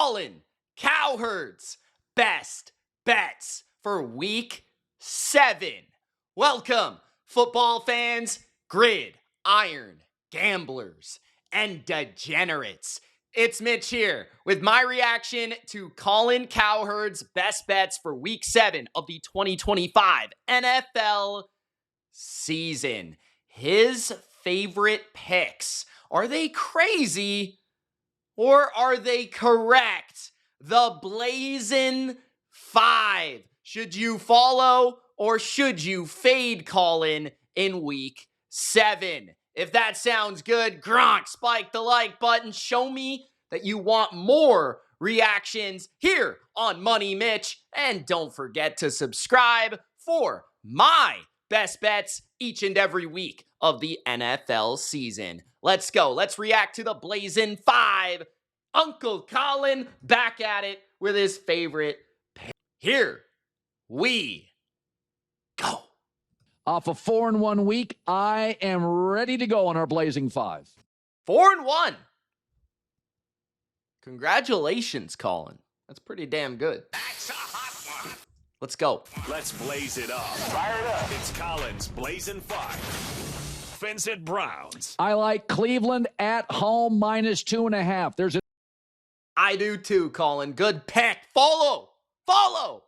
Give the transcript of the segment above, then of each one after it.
Colin Cowherd's best bets for week 7. Welcome, football fans, gridiron gamblers, and degenerates. It's Mitch here with my reaction to Colin Cowherd's best bets for week 7 of the 2025 NFL season. His favorite picks. Are they crazy or are they correct? The Blazin 5. Should you follow or should you fade Colin in week 7? If that sounds good, Gronk, spike the like button. Show me that you want more reactions here on Money Mitch. And don't forget to subscribe for my best bets each and every week of the NFL season. Let's go. Let's react to the Blazin 5. Uncle Colin back at it with his favorite pick. Here we go. Off a 4-1 week, I am ready to go on our Blazing 5. 4-1. Congratulations, Colin. That's pretty damn good. That's a hot one. Let's go. Let's blaze it up. Fire it up. It's Colin's Blazing 5. Vincent Browns. I like Cleveland at home -2.5. I do too, Colin. Good pick. Follow.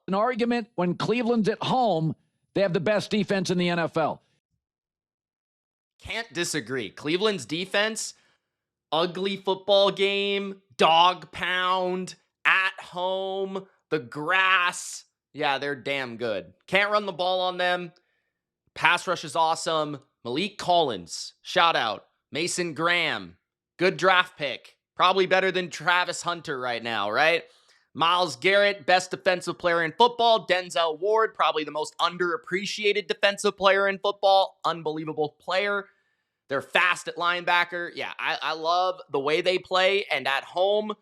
An argument when Cleveland's at home, they have the best defense in the NFL. Can't disagree. Cleveland's defense, ugly football game, dog pound, at home, the grass. Yeah, they're damn good. Can't run the ball on them. Pass rush is awesome. Malik Collins, shout out. Mason Graham, good draft pick. Probably better than Travis Hunter right now, right? Myles Garrett, best defensive player in football. Denzel Ward, probably the most underappreciated defensive player in football. Unbelievable player. They're fast at linebacker. Yeah, I love the way they play. And at home,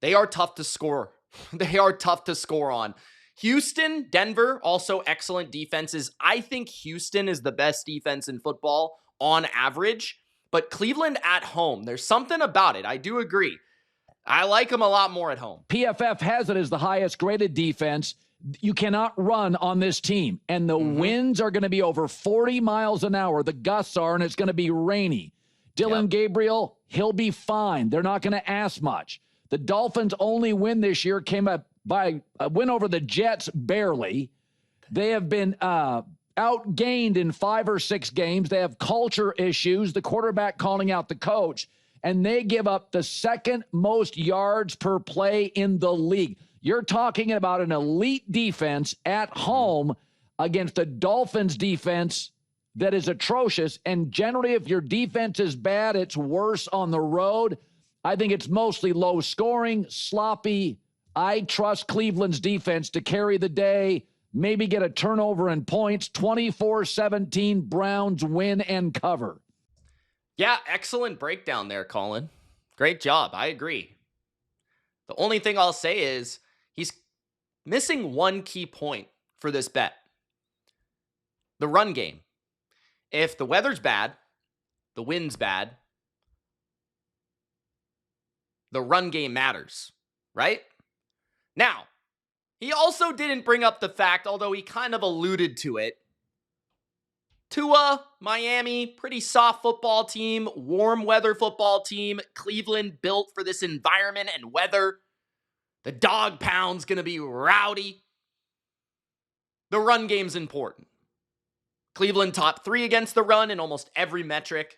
they are tough to score. They are tough to score on. Houston, Denver, also excellent defenses. I think Houston is the best defense in football on average. But Cleveland at home, there's something about it. I do agree. I like them a lot more at home. PFF has it as the highest graded defense. You cannot run on this team. And the winds are going to be over 40 miles an hour. The gusts are, and it's going to be rainy. Dylan Gabriel, he'll be fine. They're not going to ask much. The Dolphins' only win this year came up by a win over the Jets, barely. They have been outgained in 5 or 6 games. They have culture issues, the quarterback calling out the coach, and they give up the second most yards per play in the league. You're talking about an elite defense at home against a Dolphins defense that is atrocious. And generally, if your defense is bad, it's worse on the road. I think it's mostly low scoring, sloppy. I trust Cleveland's defense to carry the day, maybe get a turnover and points. 24-17, Browns win and cover. Yeah, excellent breakdown there, Colin. Great job. I agree. The only thing I'll say is he's missing one key point for this bet. The run game. If the weather's bad, the wind's bad, the run game matters, right? Now, he also didn't bring up the fact, although he kind of alluded to it, Tua, Miami, pretty soft football team, warm weather football team. Cleveland built for this environment and weather. The dog pound's going to be rowdy. The run game's important. Cleveland top 3 against the run in almost every metric.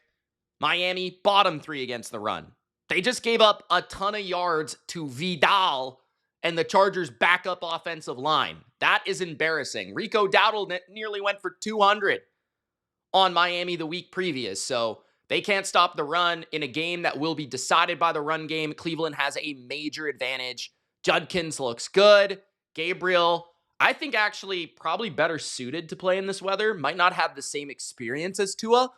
Miami bottom 3 against the run. They just gave up a ton of yards to Vidal and the Chargers' backup offensive line. That is embarrassing. Rico Dowdle nearly went for 200 on Miami the week previous. So they can't stop the run in a game that will be decided by the run game. Cleveland has a major advantage. Judkins looks good. Gabriel, I think actually probably better suited to play in this weather. Might not have the same experience as Tua,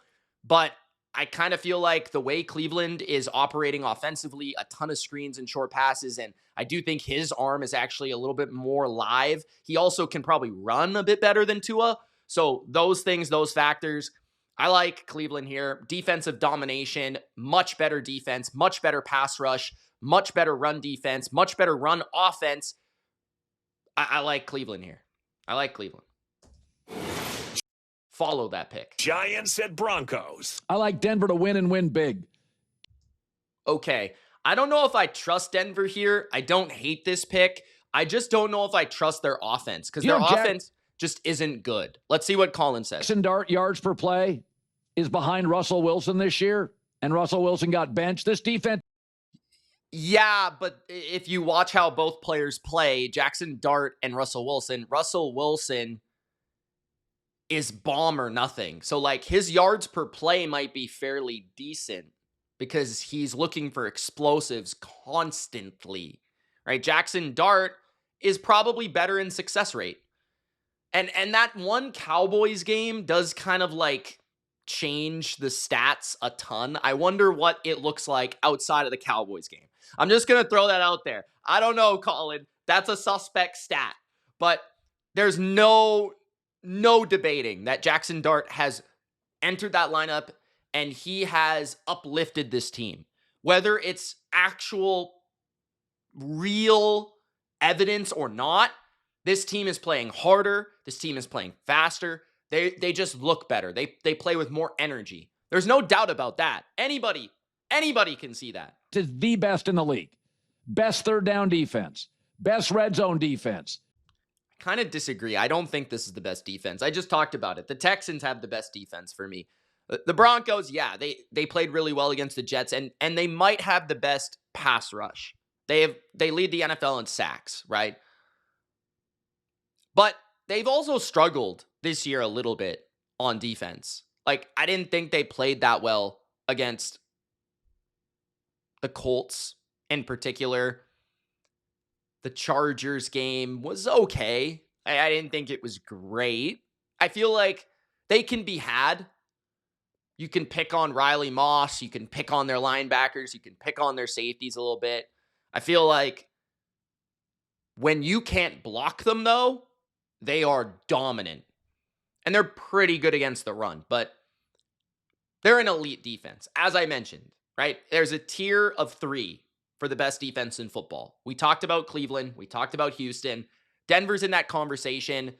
but I kind of feel like the way Cleveland is operating offensively, a ton of screens and short passes, and I do think his arm is actually a little bit more live. He also can probably run a bit better than Tua. So those things, those factors, I like Cleveland here. Defensive domination, much better defense, much better pass rush, much better run defense, much better run offense. I like Cleveland here. I like Cleveland. Follow that pick. Giants at Broncos. I like Denver to win and win big. Okay. I don't know if I trust Denver here. I don't hate this pick. I just don't know if I trust their offense because their offense just isn't good. Let's see what Colin says. Jackson Dart yards per play is behind Russell Wilson this year, and Russell Wilson got benched. This defense. Yeah, but if you watch how both players play, Jackson Dart and Russell Wilson is bomb or nothing. So, like, his yards per play might be fairly decent because he's looking for explosives constantly, right? Jackson Dart is probably better in success rate. And that one Cowboys game does kind of, like, change the stats a ton. I wonder what it looks like outside of the Cowboys game. I'm just going to throw that out there. I don't know, Colin. That's a suspect stat. But there's no debating that Jackson Dart has entered that lineup and he has uplifted this team. Whether it's actual real evidence or not, this team is playing harder. This team is playing faster. They just look better. They play with more energy. There's no doubt about that. Anybody can see that. Is the best in the league. Best third down defense. Best red zone defense. Kind of disagree. I don't think this is the best defense. I just talked about it. The Texans have the best defense for me. The Broncos, yeah, they played really well against the Jets, and they might have the best pass rush. They lead the NFL in sacks, right? But they've also struggled this year a little bit on defense. Like, I didn't think they played that well against the Colts in particular. The Chargers game was okay. I didn't think it was great. I feel like they can be had. You can pick on Riley Moss. You can pick on their linebackers. You can pick on their safeties a little bit. I feel like when you can't block them, though, they are dominant. And they're pretty good against the run. But they're an elite defense, as I mentioned, right? There's a tier of 3 for the best defense in football. We talked about Cleveland. We talked about Houston. Denver's in that conversation.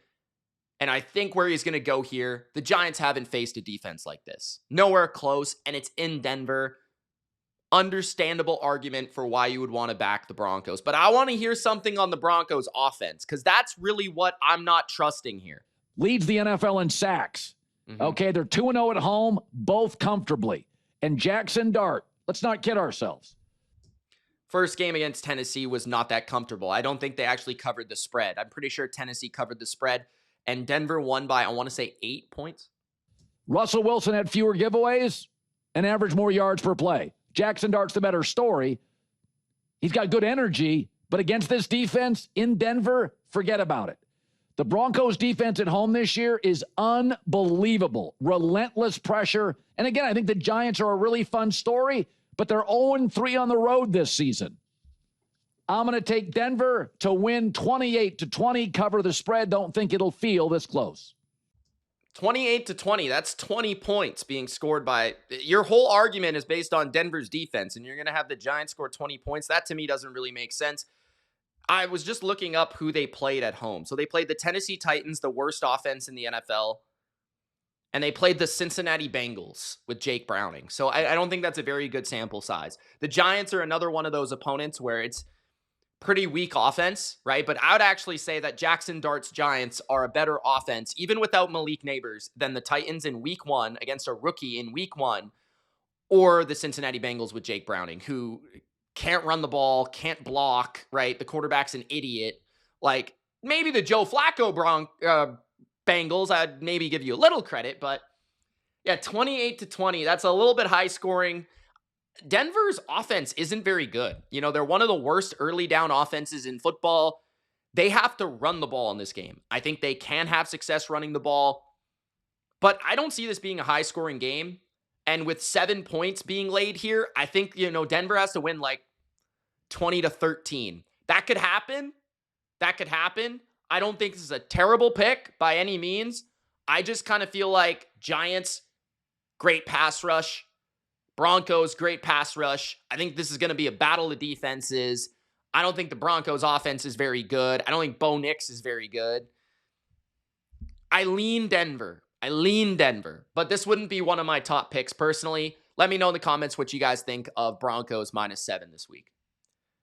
And I think where he's going to go here, the Giants haven't faced a defense like this. Nowhere close, and it's in Denver. Understandable argument for why you would want to back the Broncos. But I want to hear something on the Broncos offense, because that's really what I'm not trusting here. Leads the NFL in sacks. Okay, they're 2-0 at home, both comfortably. And Jackson Dart, let's not kid ourselves. First game against Tennessee was not that comfortable. I don't think they actually covered the spread. I'm pretty sure Tennessee covered the spread. And Denver won by, I want to say, 8 points. Russell Wilson had fewer giveaways and averaged more yards per play. Jackson Dart's the better story. He's got good energy, but against this defense in Denver, forget about it. The Broncos defense at home this year is unbelievable. Relentless pressure. And again, I think the Giants are a really fun story, but they're 0-3 on the road this season. I'm going to take Denver to win 28-20, cover the spread. Don't think it'll feel this close. 28-20, that's 20 points being scored by... Your whole argument is based on Denver's defense, and you're going to have the Giants score 20 points. That, to me, doesn't really make sense. I was just looking up who they played at home. So they played the Tennessee Titans, the worst offense in the NFL, and they played the Cincinnati Bengals with Jake Browning. So I don't think that's a very good sample size. The Giants are another one of those opponents where it's pretty weak offense, right? But I would actually say that Jackson Dart's Giants are a better offense, even without Malik Neighbors, than the Titans in week 1 against a rookie in week 1, or the Cincinnati Bengals with Jake Browning, who can't run the ball, can't block, right? The quarterback's an idiot. Like, maybe the Joe Flacco Bengals, I'd maybe give you a little credit, but yeah, 28-20, that's a little bit high scoring. Denver's offense isn't very good. You know, they're one of the worst early down offenses in football. They have to run the ball in this game. I think they can have success running the ball, but I don't see this being a high scoring game. And with 7 points being laid here, I think, you know, Denver has to win like 20-13. That could happen. I don't think this is a terrible pick by any means. I just kind of feel like Giants, great pass rush, Broncos, great pass rush. I think this is going to be a battle of defenses. I don't think the Broncos offense is very good. I don't think Bo Nix is very good. I lean Denver, but this wouldn't be one of my top picks personally. Let me know in the comments what you guys think of Broncos -7 this week.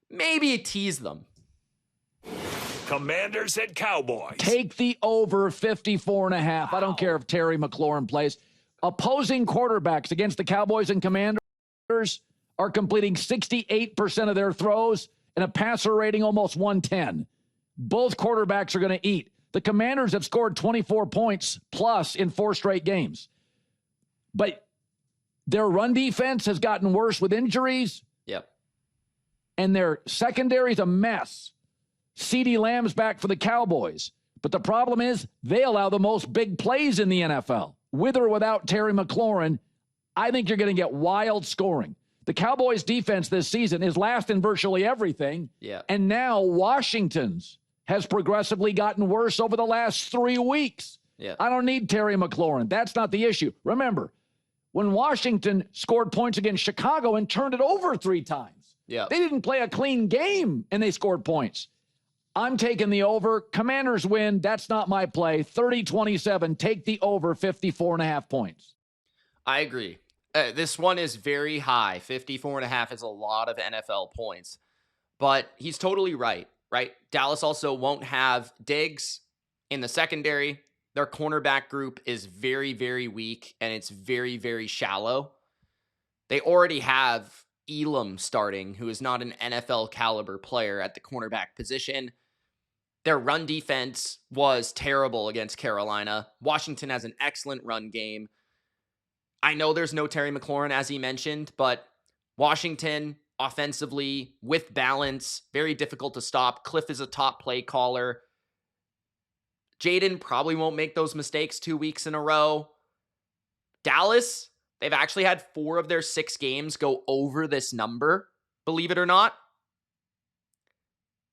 Maybe tease them. Commanders and Cowboys. Take the over 54.5. I don't care if Terry McLaurin plays. Opposing quarterbacks against the Cowboys and Commanders are completing 68% of their throws and a passer rating almost 110. Both quarterbacks are going to eat. The Commanders have scored 24 points plus in 4 straight games. But their run defense has gotten worse with injuries. Yep. And their secondary is a mess. CeeDee Lamb's back for the Cowboys. But the problem is they allow the most big plays in the NFL. With or without Terry McLaurin, I think you're going to get wild scoring. The Cowboys' defense this season is last in virtually everything. Yeah. And now Washington's has progressively gotten worse over the last 3 weeks. Yeah. I don't need Terry McLaurin. That's not the issue. Remember, when Washington scored points against Chicago and turned it over 3 times, yeah, they didn't play a clean game and they scored points. I'm taking the over. Commanders win. That's not my play. 30-27. Take the over 54.5 points. I agree. This one is very high. 54.5 is a lot of NFL points. But he's totally right? Dallas also won't have Diggs in the secondary. Their cornerback group is very, very weak, and it's very, very shallow. They already have Elam starting, who is not an NFL caliber player at the cornerback position. Their run defense was terrible against Carolina. Washington has an excellent run game. I know there's no Terry McLaurin, as he mentioned, but Washington offensively with balance, very difficult to stop. Cliff is a top play caller. Jaden probably won't make those mistakes 2 weeks in a row. Dallas, they've actually had 4 of their 6 games go over this number, believe it or not.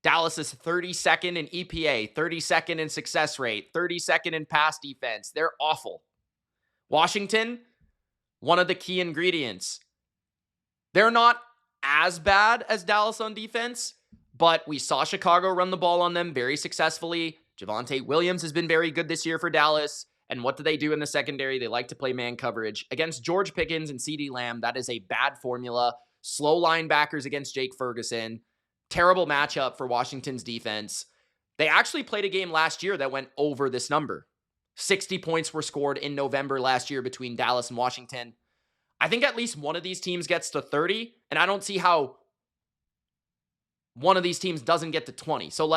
Dallas is 32nd in EPA, 32nd in success rate, 32nd in pass defense. They're awful. Washington, one of the key ingredients. They're not as bad as Dallas on defense, but we saw Chicago run the ball on them very successfully. Javonte Williams has been very good this year for Dallas. And what do they do in the secondary? They like to play man coverage. Against George Pickens and CeeDee Lamb, that is a bad formula. Slow linebackers against Jake Ferguson. Terrible matchup for Washington's defense. They actually played a game last year that went over this number. 60 points were scored in November last year between Dallas and Washington. I think at least one of these teams gets to 30, and I don't see how one of these teams doesn't get to 20. So,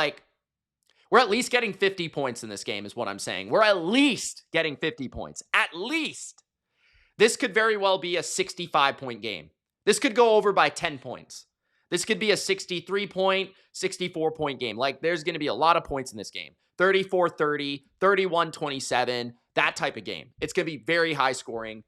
we're at least getting 50 points in this game is what I'm saying. We're at least getting 50 points. At least. This could very well be a 65-point game. This could go over by 10 points. This could be a 63-point, 64-point game. There's going to be a lot of points in this game. 34-30, 31-27, that type of game. It's going to be very high scoring.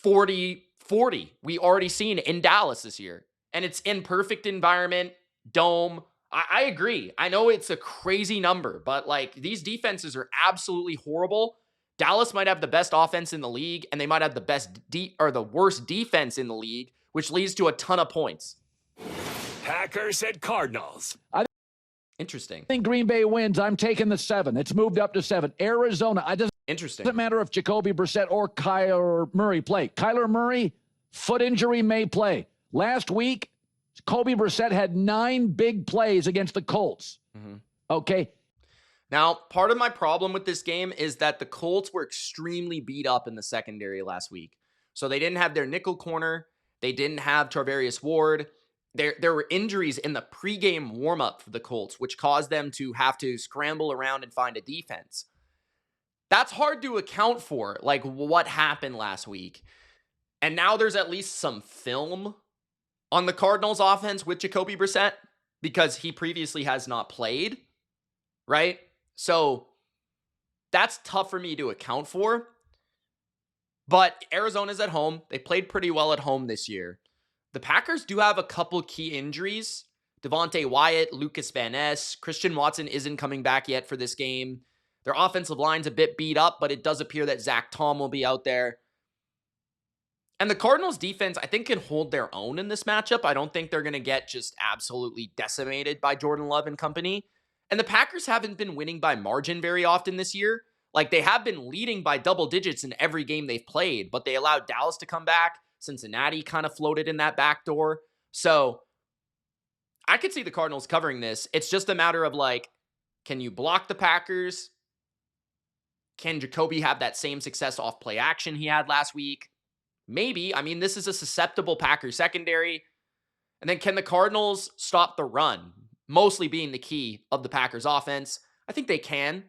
40-40, we already seen in Dallas this year. And it's in perfect environment, dome. I agree. I know it's a crazy number, but these defenses are absolutely horrible. Dallas might have the best offense in the league, and they might have the best or the worst defense in the league, which leads to a ton of points. Packers and Cardinals. Interesting. I think Green Bay wins. I'm taking the 7. It's moved up to 7. Arizona. Interesting. It doesn't matter if Jacoby Brissett or Kyler Murray play. Kyler Murray, foot injury, may play. Last week, Jacoby Brissett had 9 big plays against the Colts. Mm-hmm. Okay. Now, part of my problem with this game is that the Colts were extremely beat up in the secondary last week. So they didn't have their nickel corner. They didn't have Tarvarius Ward. There were injuries in the pregame warm-up for the Colts, which caused them to have to scramble around and find a defense. That's hard to account for, what happened last week. And now there's at least some film on the Cardinals offense with Jacoby Brissett because he previously has not played, right? So that's tough for me to account for. But Arizona's at home. They played pretty well at home this year. The Packers do have a couple key injuries. Devontae Wyatt, Lucas Van Ness, Christian Watson isn't coming back yet for this game. Their offensive line's a bit beat up, but it does appear that Zach Tom will be out there. And the Cardinals defense, I think, can hold their own in this matchup. I don't think they're going to get just absolutely decimated by Jordan Love and company. And the Packers haven't been winning by margin very often this year. Like, they have been leading by double digits in every game they've played, but they allowed Dallas to come back. Cincinnati kind of floated in that back door. So I could see the Cardinals covering this. It's just a matter of, like, can you block the Packers? Can Jacoby have that same success off play action he had last week? Maybe. I mean, this is a susceptible Packers secondary. And then can the Cardinals stop the run? Mostly being the key of the Packers offense. I think they can.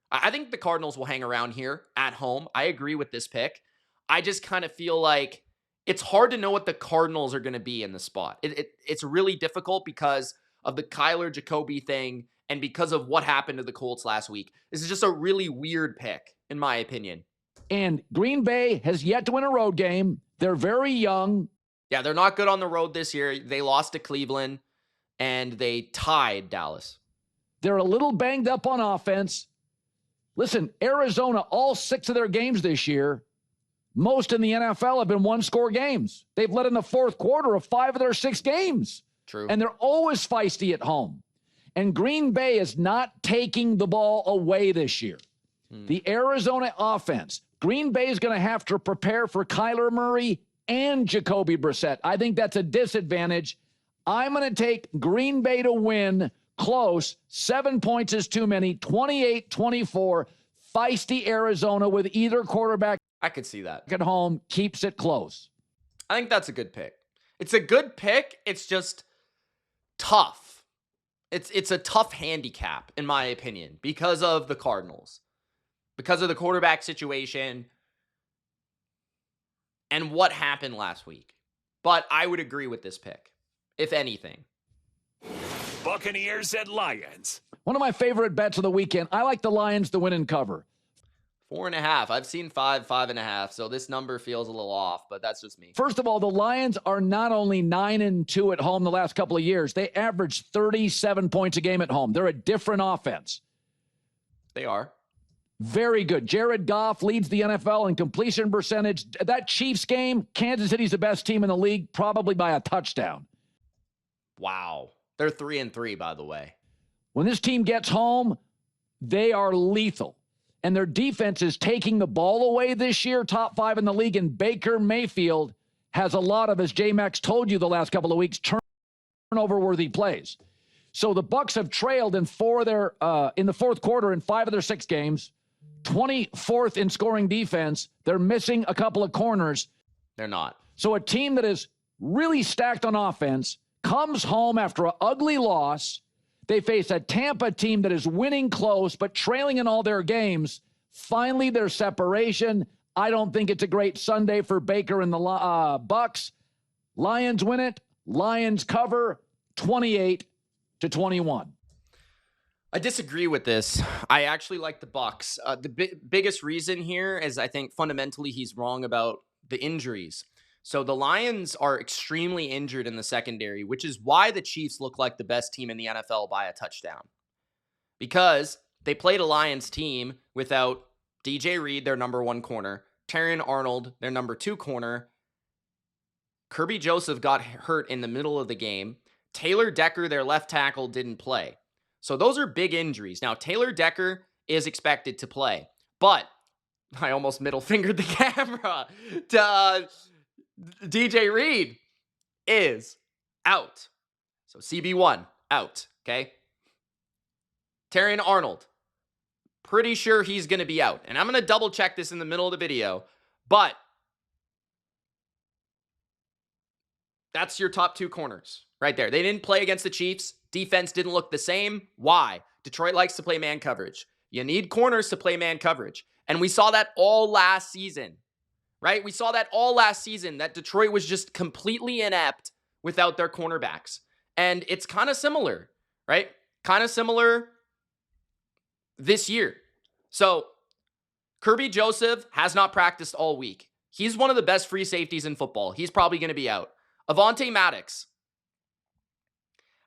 I think the Cardinals will hang around here at home. I agree with this pick. I just kind of feel like it's hard to know what the Cardinals are going to be in the spot. It's really difficult because of the Kyler Jacoby thing and because of what happened to the Colts last week. This is just a really weird pick, in my opinion. And Green Bay has yet to win a road game. They're very young. Yeah, they're not good on the road this year. They lost to Cleveland, and they tied Dallas. They're a little banged up on offense. Listen, Arizona, all 6 of their games this year, most in the NFL have been one-score games. They've led in the fourth quarter of 5 of their 6 games. True. And they're always feisty at home. And Green Bay is not taking the ball away this year. The Arizona offense, Green Bay is going to have to prepare for Kyler Murray and Jacoby Brissett. I think that's a disadvantage. I'm going to take Green Bay to win close. 7 points is too many. 28-24. Feisty Arizona with either quarterback I could see that. at home keeps it close. I think that's a good pick. It's a good pick. It's just tough. It's a tough handicap, in my opinion, because of the Cardinals. Because of the quarterback situation and what happened last week. But I would agree with this pick, if anything. Buccaneers and Lions. One of my favorite bets of the weekend. I like the Lions to win and cover. 4.5. I've seen 5.5. So this number feels a little off, but that's just me. First of all, the Lions are not only 9-2 at home the last couple of years. They average 37 points a game at home. They're a different offense. They are. Very good. Jared Goff leads the NFL in completion percentage. That Chiefs game, Kansas City's the best team in the league, probably by a touchdown. Wow. They're 3-3, by the way. When this team gets home, they are lethal. And their defense is taking the ball away this year, top 5 in the league. And Baker Mayfield has a lot of, as J-Max told you the last couple of weeks, turnover-worthy plays. So the Bucs have trailed in the fourth quarter in 5 of their 6 games. 24th in scoring defense. They're missing a couple of corners. They're not. So a team that is really stacked on offense comes home after an ugly loss. They face a Tampa team that is winning close but trailing in all their games. Finally, their separation. I don't think it's a great Sunday for Baker and the Bucs. Lions win it. Lions cover 28-21. I disagree with this. I actually like the Bucs. The biggest reason here is I think fundamentally he's wrong about the injuries. So the Lions are extremely injured in the secondary, which is why the Chiefs look like the best team in the NFL by a touchdown. Because they played a Lions team without DJ Reed, their number 1 corner, Terrion Arnold, their number 2 corner. Kirby Joseph got hurt in the middle of the game. Taylor Decker, their left tackle, didn't play. So those are big injuries. Now, Taylor Decker is expected to play, but I almost middle fingered the camera. DJ Reed is out. So CB1 out, okay? Terrion Arnold, pretty sure he's going to be out. And I'm going to double check this in the middle of the video, but that's your top 2 corners right there. They didn't play against the Chiefs. Defense didn't look the same. Why? Detroit likes to play man coverage. You need corners to play man coverage. And we saw that all last season, right? We saw that all last season, that Detroit was just completely inept without their cornerbacks. And it's kind of similar, right? Kind of similar this year. So Kirby Joseph has not practiced all week. He's one of the best free safeties in football. He's probably going to be out. Avonte Maddox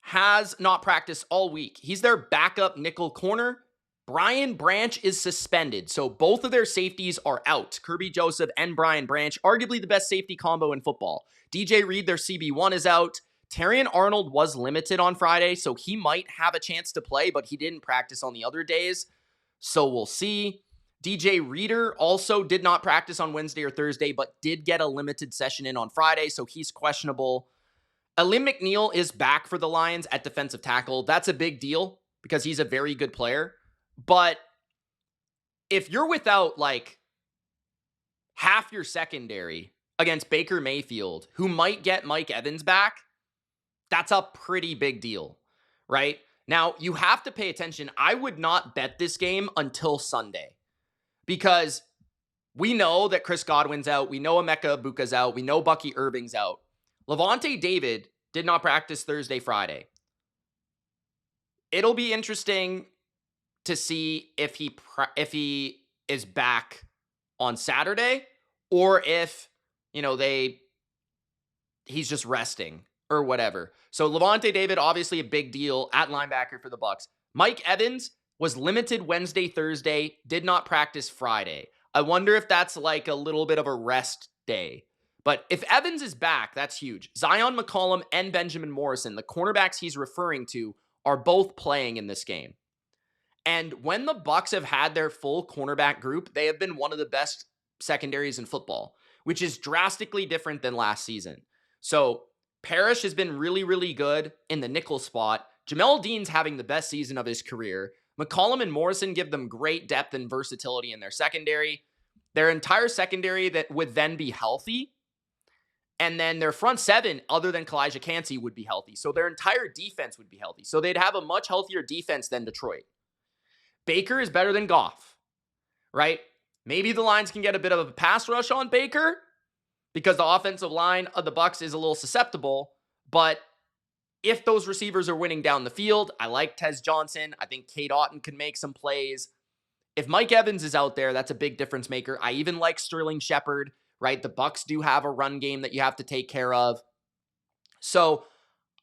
has not practiced all week. He's their backup nickel corner. Brian Branch is suspended, so both of their safeties are out. Kirby Joseph and Brian Branch, arguably the best safety combo in football. DJ Reed, their CB1, is out. Terrion Arnold was limited on Friday, so he might have a chance to play, but he didn't practice on the other days, so we'll see. DJ Reader also did not practice on Wednesday or Thursday, but did get a limited session in on Friday, so he's questionable. Alim McNeil is back for the Lions at defensive tackle. That's a big deal because he's a very good player. But if you're without like half your secondary against Baker Mayfield, who might get Mike Evans back, that's a pretty big deal, right? Now, you have to pay attention. I would not bet this game until Sunday because we know that Chris Godwin's out. We know Emeka Ibuka's out. We know Bucky Irving's out. Levante David did not practice Thursday, Friday. It'll be interesting to see if he is back on Saturday or if, he's just resting or whatever. So Levante David, obviously a big deal at linebacker for the Bucs. Mike Evans was limited Wednesday, Thursday, did not practice Friday. I wonder if that's like a little bit of a rest day. But if Evans is back, that's huge. Zion McCollum and Benjamin Morrison, the cornerbacks he's referring to, are both playing in this game. And when the Bucs have had their full cornerback group, they have been one of the best secondaries in football, which is drastically different than last season. So Parrish has been really, really good in the nickel spot. Jamel Dean's having the best season of his career. McCollum and Morrison give them great depth and versatility in their secondary. Their entire secondary that would then be healthy. And then their front seven, other than Kalijah Cansey, would be healthy. So their entire defense would be healthy. So they'd have a much healthier defense than Detroit. Baker is better than Goff, right? Maybe the Lions can get a bit of a pass rush on Baker because the offensive line of the Bucs is a little susceptible. But if those receivers are winning down the field, I like Tez Johnson. I think Cade Otton can make some plays. If Mike Evans is out there, that's a big difference maker. I even like Sterling Shepard, right? The Bucs do have a run game that you have to take care of. So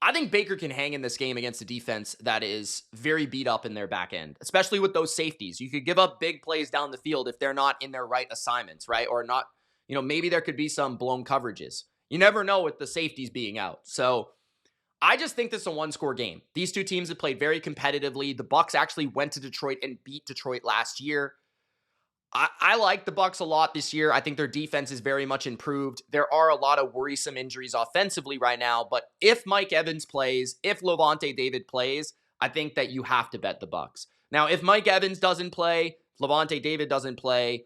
I think Baker can hang in this game against a defense that is very beat up in their back end, especially with those safeties. You could give up big plays down the field if they're not in their right assignments, right? Or not, maybe there could be some blown coverages. You never know with the safeties being out. So I just think this is a one-score game. These two teams have played very competitively. The Bucs actually went to Detroit and beat Detroit last year. I like the Bucs a lot this year. I think their defense is very much improved. There are a lot of worrisome injuries offensively right now, but if Mike Evans plays, if Levante David plays, I think that you have to bet the Bucs. Now, if Mike Evans doesn't play, Levante David doesn't play,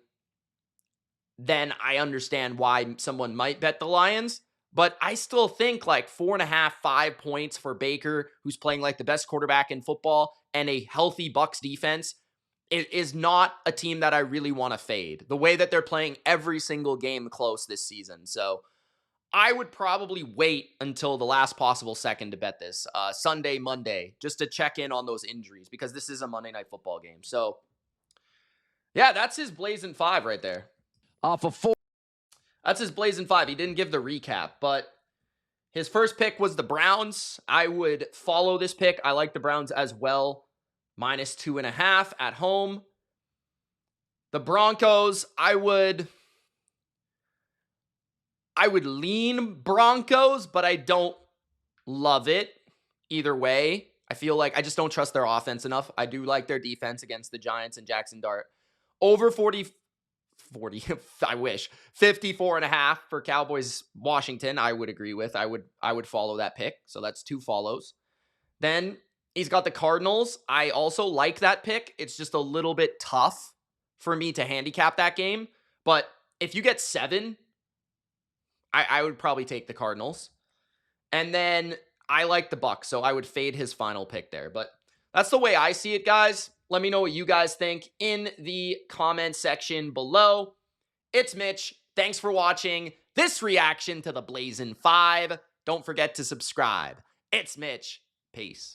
then I understand why someone might bet the Lions. But I still think like 4.5, 5 points for Baker, who's playing like the best quarterback in football, and a healthy Bucs defense. It is not a team that I really want to fade, the way that they're playing every single game close this season. So I would probably wait until the last possible second to bet this, Sunday, Monday, just to check in on those injuries, because this is a Monday Night Football game. So, yeah, that's his Blazin' 5 right there. Off of 4. That's his Blazin' 5. He didn't give the recap, but his first pick was the Browns. I would follow this pick. I like the Browns as well. -2.5 at home. The Broncos, I would lean Broncos, but I don't love it either way. I feel like I just don't trust their offense enough. I do like their defense against the Giants and Jackson Dart. Over 40, I wish. 54.5 for Cowboys Washington, I would agree with. I would follow that pick. So that's 2 follows. Then he's got the Cardinals. I also like that pick. It's just a little bit tough for me to handicap that game. But if you get 7, I would probably take the Cardinals. And then I like the Bucs, so I would fade his final pick there. But that's the way I see it, guys. Let me know what you guys think in the comment section below. It's Mitch. Thanks for watching this reaction to the Blazin' 5. Don't forget to subscribe. It's Mitch. Peace.